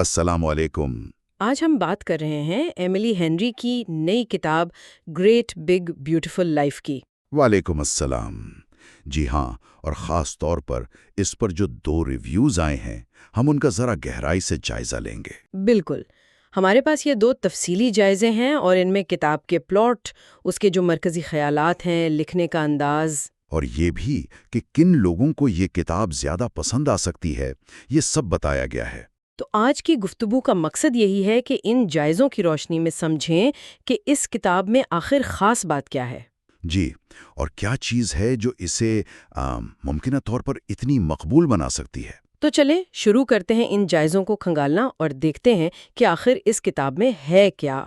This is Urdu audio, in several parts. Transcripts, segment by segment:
السلام علیکم۔ آج ہم بات کر رہے ہیں ایملی ہینری کی نئی کتاب گریٹ بگ بیوٹیفل لائف کی۔ وعلیکم السلام۔ جی ہاں، اور خاص طور پر اس پر جو 2 ریویوز آئے ہیں ہم ان کا ذرا گہرائی سے جائزہ لیں گے۔ بالکل، ہمارے پاس یہ 2 تفصیلی جائزے ہیں اور ان میں کتاب کے پلاٹ، اس کے جو مرکزی خیالات ہیں، لکھنے کا انداز، اور یہ بھی کہ کن لوگوں کو یہ کتاب زیادہ پسند آ سکتی ہے، یہ سب بتایا گیا ہے۔ تو آج کی گفتگو کا مقصد یہی ہے کہ ان جائزوں کی روشنی میں سمجھیں کہ اس کتاب میں آخر خاص بات کیا ہے۔ جی، اور کیا چیز ہے جو اسے ممکنہ طور پر اتنی مقبول بنا سکتی ہے۔ تو چلیں شروع کرتے ہیں ان جائزوں کو کھنگالنا اور دیکھتے ہیں کہ آخر اس کتاب میں ہے کیا۔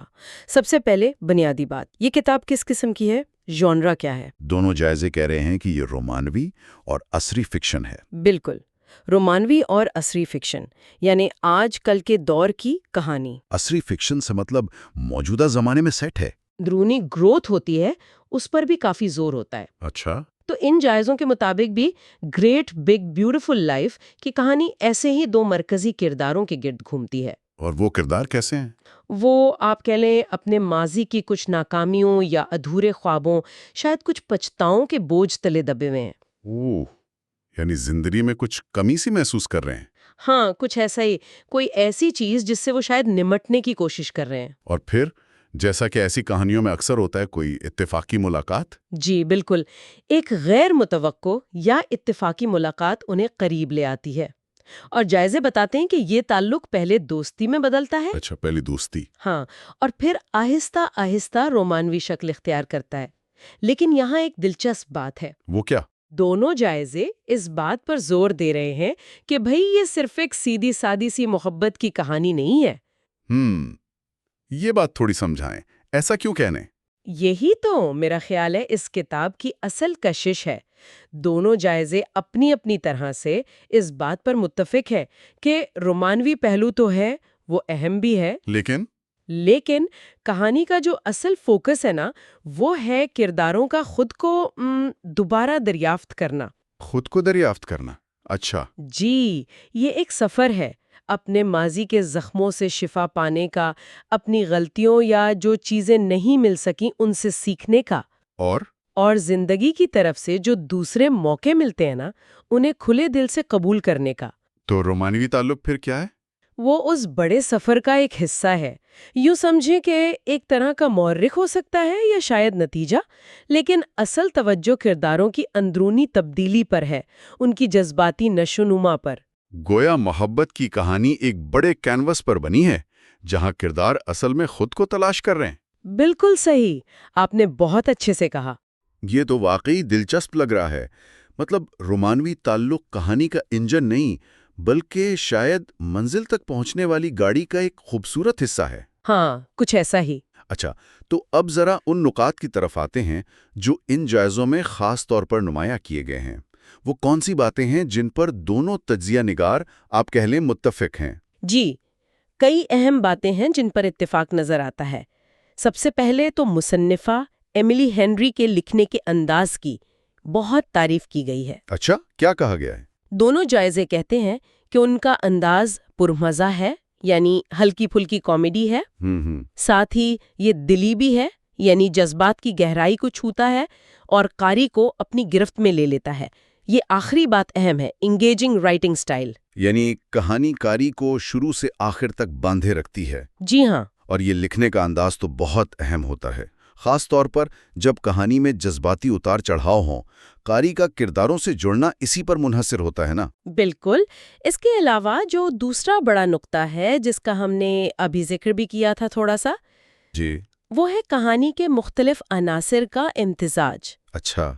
سب سے پہلے بنیادی بات، یہ کتاب کس قسم کی ہے؟ ژانرا کیا ہے؟ دونوں جائزے کہہ رہے ہیں کہ یہ رومانوی اور عصری فکشن ہے۔ بالکل، رومانوی اور عصری فکشن، یعنی آج کل کے دور کی کہانی۔ عصری فکشن سے مطلب موجودہ زمانے میں سیٹ ہے۔ اندرونی گروتھ ہوتی ہے، اس پر بھی کافی زور ہوتا ہے۔ اچھا۔ تو ان جائزوں کے مطابق بھی گریٹ بگ بیوٹیفل لائف کی کہانی ایسے ہی 2 مرکزی کرداروں کے گرد گھومتی ہے۔ اور وہ کردار کیسے ہیں؟ وہ آپ کہہ لیں اپنے ماضی کی کچھ ناکامیوں یا ادھورے خوابوں، شاید کچھ پچھتاؤں کے بوجھ تلے دبے ہوئے ہیں۔ اوہ، یعنی زندگی میں کچھ کمی سی محسوس کر رہے ہیں۔ ہاں، کچھ ایسا ہی، کوئی ایسی چیز جس سے وہ شاید نمٹنے کی کوشش کر رہے ہیں۔ اور پھر جیسا کہ ایسی کہانیوں میں اکثر ہوتا ہے، کوئی اتفاقی ملاقات۔ جی بالکل، ایک غیر متوقع یا اتفاقی ملاقات انہیں قریب لے آتی ہے، اور جائزے بتاتے ہیں کہ یہ تعلق پہلے دوستی میں بدلتا ہے۔ اچھا، پہلی دوستی۔ ہاں، اور پھر آہستہ آہستہ رومانوی شکل اختیار کرتا ہے۔ لیکن یہاں ایک دلچسپ بات ہے، وہ کیا؟ دونوں جائزے اس بات پر زور دے رہے ہیں کہ بھئی یہ صرف ایک سیدھی سادی سی محبت کی کہانی نہیں ہے۔ یہ بات تھوڑی سمجھائیں، ایسا کیوں کہنے؟ یہی تو میرا خیال ہے اس کتاب کی اصل کشش ہے۔ دونوں جائزے اپنی اپنی طرح سے اس بات پر متفق ہے کہ رومانوی پہلو تو ہے، وہ اہم بھی ہے، لیکن کہانی کا جو اصل فوکس ہے نا، وہ ہے کرداروں کا خود کو دوبارہ دریافت کرنا۔ خود کو دریافت کرنا؟ اچھا۔ جی، یہ ایک سفر ہے، اپنے ماضی کے زخموں سے شفا پانے کا، اپنی غلطیوں یا جو چیزیں نہیں مل سکیں ان سے سیکھنے کا، اور زندگی کی طرف سے جو دوسرے موقع ملتے ہیں نا، انہیں کھلے دل سے قبول کرنے کا۔ تو رومانوی تعلق پھر کیا ہے؟ وہ اس بڑے سفر کا ایک حصہ ہے۔ یوں سمجھیں کہ ایک طرح کا محرک ہو سکتا ہے یا شاید نتیجہ، لیکن اصل توجہ کرداروں کی اندرونی تبدیلی پر ہے، ان کی جذباتی نشوونما پر۔ گویا محبت کی کہانی ایک بڑے کینوس پر بنی ہے، جہاں کردار اصل میں خود کو تلاش کر رہے ہیں۔ بالکل صحیح، آپ نے بہت اچھے سے کہا۔ یہ تو واقعی دلچسپ لگ رہا ہے۔ مطلب رومانوی تعلق کہانی کا انجن نہیں، بلکہ شاید منزل تک پہنچنے والی گاڑی کا ایک خوبصورت حصہ ہے۔ ہاں، کچھ ایسا ہی۔ اچھا، تو اب ذرا ان نکات کی طرف آتے ہیں جو ان جائزوں میں خاص طور پر نمایاں کیے گئے ہیں۔ وہ کون سی باتیں ہیں جن پر دونوں تجزیہ نگار آپ کہہ لیں متفق ہیں؟ جی، کئی اہم باتیں ہیں جن پر اتفاق نظر آتا ہے۔ سب سے پہلے تو مصنفہ ایملی ہینری کے لکھنے کے انداز کی بہت تعریف کی گئی ہے۔ اچھا، کیا کہا گیا ہے؟ دونوں جائزے کہتے ہیں کہ ان کا انداز پرمزہ ہے، یعنی ہلکی پھلکی کامیڈی ہے، ساتھ ہی یہ دلی بھی ہے، یعنی جذبات کی گہرائی کو چھوتا ہے اور قاری کو اپنی گرفت میں لے لیتا ہے۔ یہ آخری بات اہم ہے، انگیجنگ رائٹنگ سٹائل، یعنی کہانی کاری کو شروع سے آخر تک باندھے رکھتی ہے۔ جی ہاں، اور یہ لکھنے کا انداز تو بہت اہم ہوتا ہے، خاص طور پر جب کہانی میں جذباتی اتار چڑھاؤ ہوں۔ قاری کا کرداروں سے جڑنا اسی پر منحصر ہوتا ہے نا؟ بالکل۔ اس کے علاوہ جو دوسرا بڑا نقطہ ہے جس کا ہم نے ابھی ذکر بھی کیا تھا تھوڑا سا، جی، وہ ہے کہانی کے مختلف عناصر کا امتزاج۔ اچھا،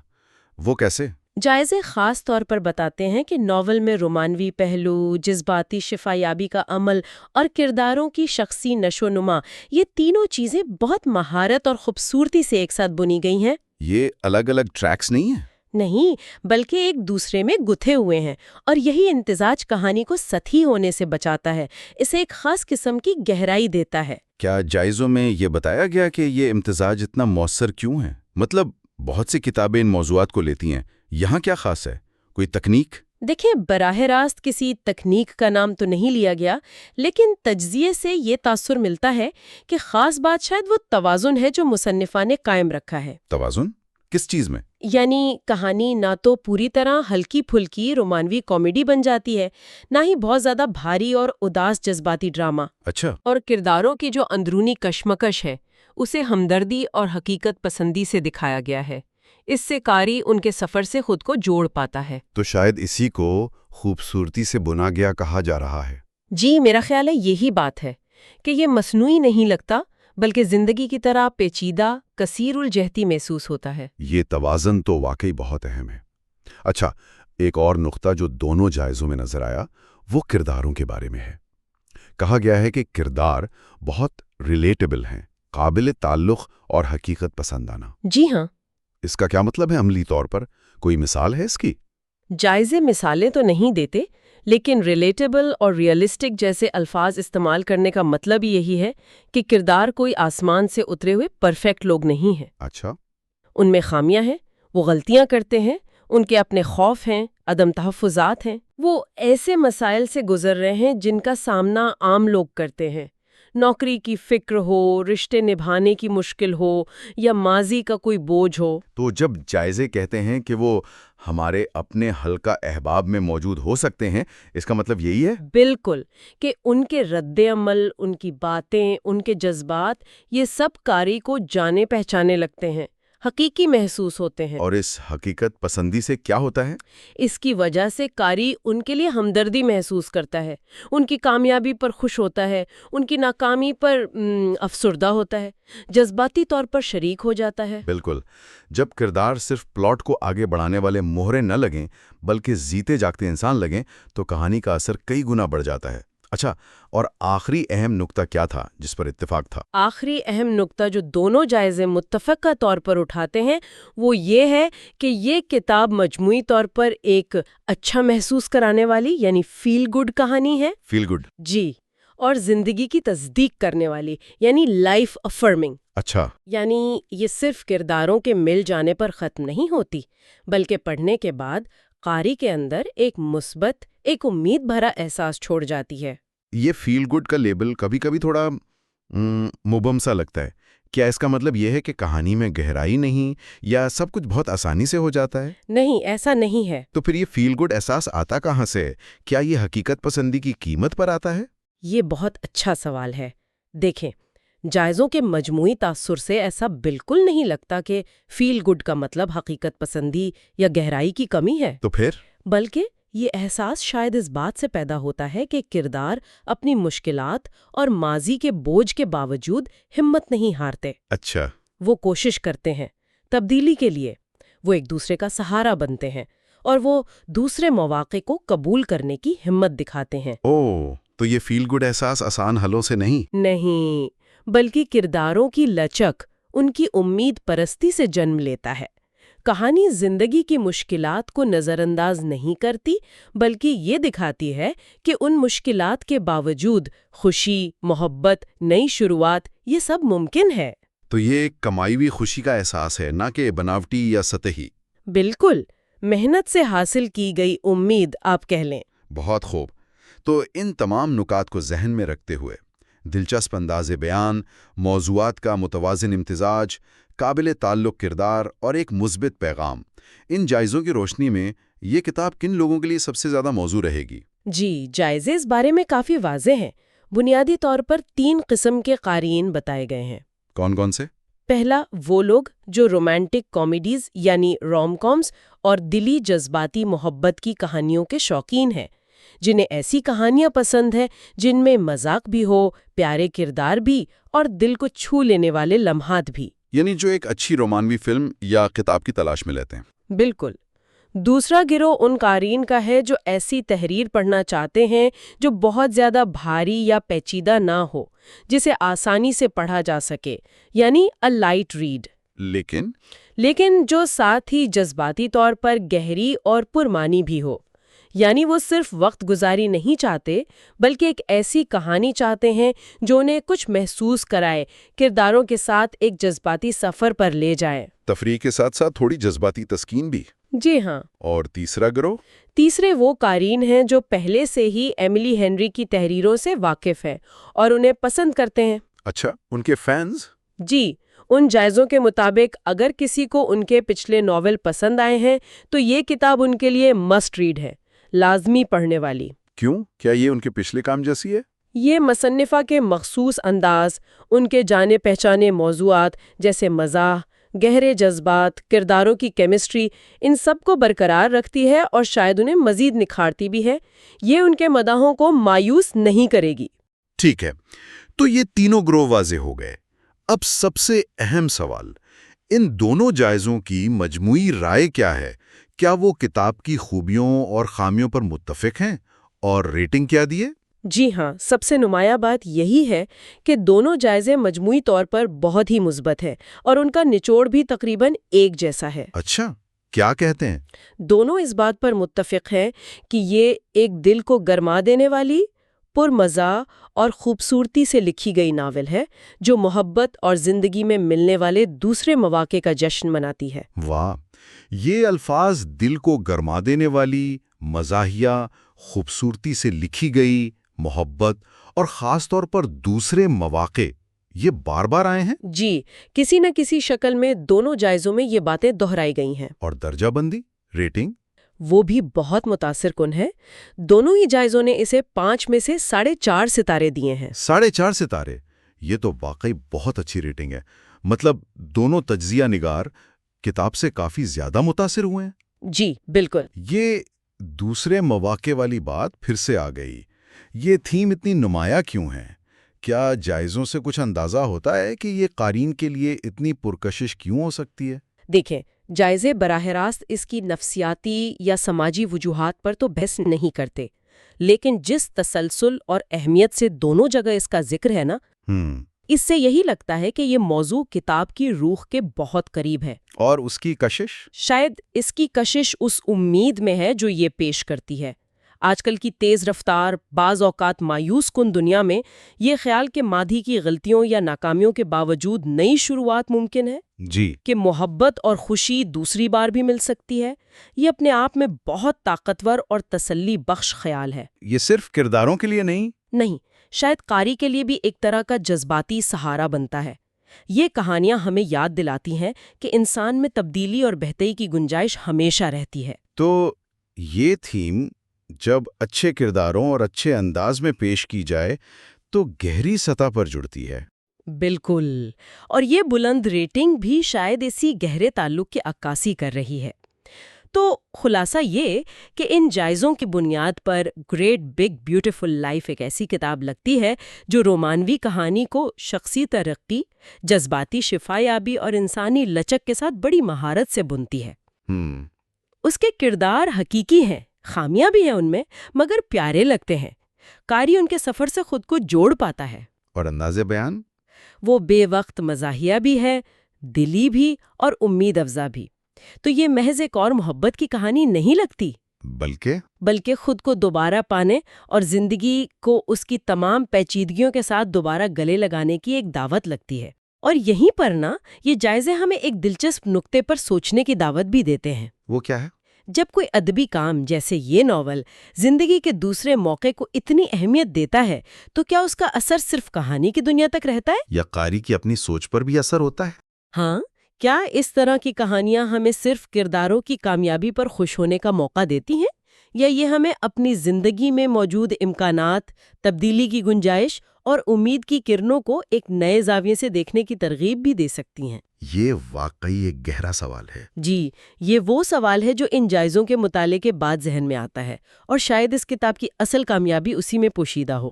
وہ کیسے؟ جائزے خاص طور پر بتاتے ہیں کہ ناول میں رومانوی پہلو، جذباتی شفا یابی کا عمل اور کرداروں کی شخصی نشوونما، یہ تینوں چیزیں بہت مہارت اور خوبصورتی سے ایک ساتھ بنی گئی ہیں۔ یہ الگ الگ ٹریکس نہیں ہیں؟ نہیں، بلکہ ایک دوسرے میں گتھے ہوئے ہیں، اور یہی امتزاج کہانی کو سطحی ہونے سے بچاتا ہے، اسے ایک خاص قسم کی گہرائی دیتا ہے۔ کیا جائزوں میں یہ بتایا گیا کہ یہ امتزاج اتنا مؤثر کیوں ہے؟ مطلب بہت سی کتابیں ان موضوعات کو لیتی ہیں، یہاں کیا خاص ہے؟ کوئی تکنیک؟ دیکھیں، براہ راست کسی تکنیک کا نام تو نہیں لیا گیا، لیکن تجزیے سے یہ تاثر ملتا ہے کہ خاص بات شاید وہ توازن ہے جو مصنفہ نے قائم رکھا ہے۔ توازن کس چیز میں؟ یعنی کہانی نہ تو پوری طرح ہلکی پھلکی رومانوی کامیڈی بن جاتی ہے، نہ ہی بہت زیادہ بھاری اور اداس جذباتی ڈرامہ، اچھا، اور کرداروں کی جو اندرونی کشمکش ہے اسے ہمدردی اور حقیقت پسندی سے دکھایا گیا ہے۔ اس سے قاری ان کے سفر سے خود کو جوڑ پاتا ہے۔ تو شاید اسی کو خوبصورتی سے بنا گیا کہا جا رہا ہے۔ جی، میرا خیال ہے یہی بات ہے کہ یہ مصنوعی نہیں لگتا، بلکہ زندگی کی طرح پیچیدہ، کثیر الجہتی محسوس ہوتا ہے۔ یہ توازن تو واقعی بہت اہم ہے۔ اچھا، ایک اور نقطہ جو دونوں جائزوں میں نظر آیا وہ کرداروں کے بارے میں ہے۔ کہا گیا ہے کہ کردار بہت ریلیٹیبل ہیں، قابل تعلق اور حقیقت پسندانہ۔ جی ہاں، اس کا کیا مطلب ہے عملی طور پر؟ کوئی مثال ہے اس کی؟ جائزے مثالیں تو نہیں دیتے، لیکن ریلیٹیبل اور ریئلسٹک جیسے الفاظ استعمال کرنے کا مطلب یہی ہے کہ کردار کوئی آسمان سے اترے ہوئے پرفیکٹ لوگ نہیں ہیں۔ اچھا، ان میں خامیاں ہیں، وہ غلطیاں کرتے ہیں، ان کے اپنے خوف ہیں، عدم تحفظات ہیں، وہ ایسے مسائل سے گزر رہے ہیں جن کا سامنا عام لوگ کرتے ہیں۔ نوکری کی فکر ہو، رشتے نبھانے کی مشکل ہو، یا ماضی کا کوئی بوجھ ہو۔ تو جب جائزے کہتے ہیں کہ وہ ہمارے اپنے حلقہ احباب میں موجود ہو سکتے ہیں، اس کا مطلب یہی ہے؟ بالکل، کہ ان کے رد عمل، ان کی باتیں، ان کے جذبات، یہ سب قاری کو جانے پہچانے لگتے ہیں، حقیقی محسوس ہوتے ہیں۔ اور اس حقیقت پسندی سے کیا ہوتا ہے؟ اس کی وجہ سے قاری ان کے لیے ہمدردی محسوس کرتا ہے، ان کی کامیابی پر خوش ہوتا ہے، ان کی ناکامی پر افسردہ ہوتا ہے، جذباتی طور پر شریک ہو جاتا ہے۔ بالکل، جب کردار صرف پلاٹ کو آگے بڑھانے والے مہرے نہ لگیں بلکہ جیتے جاگتے انسان لگیں تو کہانی کا اثر کئی گنا بڑھ جاتا ہے۔ اچھا، اور آخری اہم نقطہ کیا تھا جس پر اتفاق تھا؟ آخری اہم نقطہ جو دونوں جائزے متفقہ طور پر اٹھاتے ہیں وہ یہ ہے کہ یہ کتاب مجموعی طور پر ایک اچھا محسوس کرانے والی یعنی فیل گڈ کہانی ہے۔ Feel good? جی، اور زندگی کی تصدیق کرنے والی یعنی لائف افرمنگ۔ اچھا، یعنی یہ صرف کرداروں کے مل جانے پر ختم نہیں ہوتی، بلکہ پڑھنے کے بعد قاری کے اندر ایک مثبت، ایک امید بھرا احساس چھوڑ جاتی ہے۔ یہ فیل گڈ کا لیبل کبھی کبھی تھوڑا مبہم سا لگتا ہے۔ کیا اس کا مطلب یہ ہے کہ کہانی میں گہرائی نہیں یا سب کچھ بہت آسانی سے ہو جاتا ہے؟ نہیں، ایسا نہیں ہے۔ تو پھر یہ فیل گڈ احساس آتا کہاں سے؟ کیا یہ حقیقت پسندی کی قیمت پر آتا ہے؟ یہ بہت اچھا سوال ہے۔ دیکھیں، جائزوں کے مجموعی تاثر سے ایسا بالکل نہیں لگتا کہ فیل گڈ کا مطلب حقیقت پسندی یا گہرائی کی کمی ہے، تو پھر؟ بلکہ یہ احساس شاید اس بات سے پیدا ہوتا ہے کہ کردار اپنی مشکلات اور ماضی کے بوجھ کے باوجود ہمت نہیں ہارتے۔ اچھا، وہ کوشش کرتے ہیں تبدیلی کے لیے، وہ ایک دوسرے کا سہارا بنتے ہیں، اور وہ دوسرے مواقع کو قبول کرنے کی ہمت دکھاتے ہیں۔ تو یہ فیل گڈ احساس آسان حلوں سے نہیں، بلکہ کرداروں کی لچک، ان کی امید پرستی سے جنم لیتا ہے۔ کہانی زندگی کی مشکلات کو نظر انداز نہیں کرتی، بلکہ یہ دکھاتی ہے کہ ان مشکلات کے باوجود خوشی، محبت، نئی شروعات، یہ سب ممکن ہے۔ تو یہ ایک کمائی ہوئی خوشی کا احساس ہے، نہ کہ بناوٹی یا سطحی۔ بالکل، محنت سے حاصل کی گئی امید آپ کہہ لیں۔ بہت خوب۔ تو ان تمام نکات کو ذہن میں رکھتے ہوئے دلچسپ انداز بیان، موضوعات کا متوازن امتزاج، قابل تعلق کردار اور ایک مثبت پیغام، ان جائزوں کی روشنی میں یہ کتاب کن لوگوں کے لیے سب سے زیادہ موزوں رہے گی؟ جی، جائزے اس بارے میں کافی واضح ہیں۔ بنیادی طور پر 3 قسم کے قارئین بتائے گئے ہیں۔ کون کون سے؟ پہلا، وہ لوگ جو رومانٹک کامیڈیز یعنی روم کامز اور دلی جذباتی محبت کی کہانیوں کے شوقین ہیں، جنہیں ایسی کہانیاں پسند ہیں جن میں مذاق بھی ہو، پیارے کردار بھی، اور دل کو چھو لینے والے لمحات بھی۔ یعنی جو ایک اچھی رومانوی فلم یا کتاب کی تلاش میں لیتے ہیں۔ بالکل۔ دوسرا گروہ ان قارئین کا ہے جو ایسی تحریر پڑھنا چاہتے ہیں جو بہت زیادہ بھاری یا پیچیدہ نہ ہو، جسے آسانی سے پڑھا جا سکے، یعنی اے لائٹ ریڈ۔ لیکن جو ساتھ ہی جذباتی طور پر گہری اور پرمعنی بھی ہو۔ یعنی وہ صرف وقت گزاری نہیں چاہتے بلکہ ایک ایسی کہانی چاہتے ہیں جو انہیں کچھ محسوس کرائے، کرداروں کے ساتھ ایک جذباتی سفر پر لے جائے۔ تفریح کے ساتھ ساتھ تھوڑی جذباتی تسکین بھی۔ جی ہاں۔ اور تیسرا گروہ؟ تیسرے وہ قارئین ہیں جو پہلے سے ہی ایملی ہینری کی تحریروں سے واقف ہیں اور انہیں پسند کرتے ہیں۔ اچھا، ان کے فینز؟ جی، ان جائزوں کے مطابق اگر کسی کو ان کے پچھلے ناول پسند آئے ہیں تو یہ کتاب ان کے لیے مسٹ ریڈ ہے، لازمی پڑھنے والی۔ کیوں؟ کیا یہ ان کے پچھلے کام جیسی ہے؟ یہ مصنفہ کے مخصوص انداز، ان کے جانے پہچانے موضوعات جیسے مزاح، گہرے جذبات، کرداروں کی کیمسٹری، ان سب کو برقرار رکھتی ہے اور شاید انہیں مزید نکھارتی بھی ہے۔ یہ ان کے مداحوں کو مایوس نہیں کرے گی۔ ٹھیک ہے، تو یہ تینوں گروہ واضح ہو گئے۔ اب سب سے اہم سوال، ان دونوں جائزوں کی مجموعی رائے کیا ہے؟ کیا وہ کتاب کی خوبیوں اور خامیوں پر متفق ہیں اور ریٹنگ کیا دیے؟ جی ہاں، سب سے نمایاں بات یہی ہے کہ دونوں جائزے مجموعی طور پر بہت ہی مثبت ہیں اور ان کا نچوڑ بھی تقریباً ایک جیسا ہے۔ اچھا، کیا کہتے ہیں؟ دونوں اس بات پر متفق ہیں کہ یہ ایک دل کو گرما دینے والی، پرمزہ اور خوبصورتی سے لکھی گئی ناول ہے جو محبت اور زندگی میں ملنے والے دوسرے مواقع کا جشن مناتی ہے۔ واہ، یہ الفاظ دل کو گرما دینے والی، مزاحیہ، خوبصورتی سے لکھی گئی، محبت اور خاص طور پر دوسرے مواقع، یہ بار بار آئے ہیں؟ جی، کسی نہ کسی شکل میں دونوں جائزوں میں یہ باتیں دہرائی گئی ہیں۔ اور درجہ بندی، ریٹنگ؟ وہ بھی بہت متاثر کن ہے۔ دونوں ہی جائزوں نے اسے 5 میں سے 4.5 ستارے دیے ہیں۔ 4.5 ستارے؟ یہ تو واقعی بہت اچھی ریٹنگ ہے۔ مطلب دونوں تجزیہ نگار کتاب سے کافی زیادہ متاثر ہوئے ہیں۔ جی بالکل۔ یہ دوسرے مواقع والی بات پھر سے آ گئی۔ یہ تھیم اتنی نمایاں کیوں ہے؟ کیا جائزوں سے کچھ اندازہ ہوتا ہے کہ یہ قارئین کے لیے اتنی پرکشش کیوں ہو سکتی ہے؟ دیکھیں، جائزے براہ راست اس کی نفسیاتی یا سماجی وجوہات پر تو بحث نہیں کرتے، لیکن جس تسلسل اور اہمیت سے دونوں جگہ اس کا ذکر ہے نا، اس سے یہی لگتا ہے کہ یہ موضوع کتاب کی روح کے بہت قریب ہے۔ اور اس کی کشش؟ شاید اس کی کشش اس امید میں ہے جو یہ پیش کرتی ہے۔ آج کل کی تیز رفتار، بعض اوقات مایوس کن دنیا میں یہ خیال کہ ماضی کی غلطیوں یا ناکامیوں کے باوجود نئی شروعات ممکن ہے، جی، کہ محبت اور خوشی دوسری بار بھی مل سکتی ہے، یہ اپنے آپ میں بہت طاقتور اور تسلی بخش خیال ہے۔ یہ صرف کرداروں کے لیے نہیں، شاید قاری کے لیے بھی ایک طرح کا جذباتی سہارا بنتا ہے۔ یہ کہانیاں ہمیں یاد دلاتی ہیں کہ انسان میں تبدیلی اور بہتری کی گنجائش ہمیشہ رہتی ہے۔ تو یہ تھیم جب اچھے کرداروں اور اچھے انداز میں پیش کی جائے تو گہری سطح پر جڑتی ہے۔ بالکل، اور یہ بلند ریٹنگ بھی شاید اسی گہرے تعلق کی عکاسی کر رہی ہے۔ تو خلاصہ یہ کہ ان جائزوں کی بنیاد پر گریٹ بگ بیوٹیفل لائف ایک ایسی کتاب لگتی ہے جو رومانوی کہانی کو شخصی ترقی، جذباتی شفا یابی اور انسانی لچک کے ساتھ بڑی مہارت سے بنتی ہے۔ اس کے کردار حقیقی ہیں، خامیاں بھی ہیں ان میں، مگر پیارے لگتے ہیں۔ قاری ان کے سفر سے خود کو جوڑ پاتا ہے۔ اور انداز بیان؟ وہ بے وقت مزاحیہ بھی ہے، دلی بھی اور امید افزا بھی۔ تو یہ محض ایک اور محبت کی کہانی نہیں لگتی، بلکہ خود کو دوبارہ پانے اور زندگی کو اس کی تمام پیچیدگیوں کے ساتھ دوبارہ گلے لگانے کی ایک دعوت لگتی ہے۔ اور یہیں پر یہ جائزے ہمیں ایک دلچسپ نقطے پر سوچنے کی دعوت بھی دیتے ہیں۔ وہ کیا ہے؟ جب کوئی ادبی کام جیسے یہ ناول زندگی کے دوسرے موقع کو اتنی اہمیت دیتا ہے تو کیا اس کا اثر صرف کہانی کی دنیا تک رہتا ہے یا قاری کی اپنی سوچ پر بھی اثر ہوتا ہے؟ ہاں، کیا اس طرح کی کہانیاں ہمیں صرف کرداروں کی کامیابی پر خوش ہونے کا موقع دیتی ہیں، یا یہ ہمیں اپنی زندگی میں موجود امکانات، تبدیلی کی گنجائش اور امید کی کرنوں کو ایک نئے زاویے سے دیکھنے کی ترغیب بھی دے سکتی ہیں؟ یہ واقعی ایک گہرا سوال ہے۔ جی، یہ وہ سوال ہے جو ان جائزوں کے مطالعے کے بعد ذہن میں آتا ہے، اور شاید اس کتاب کی اصل کامیابی اسی میں پوشیدہ ہو۔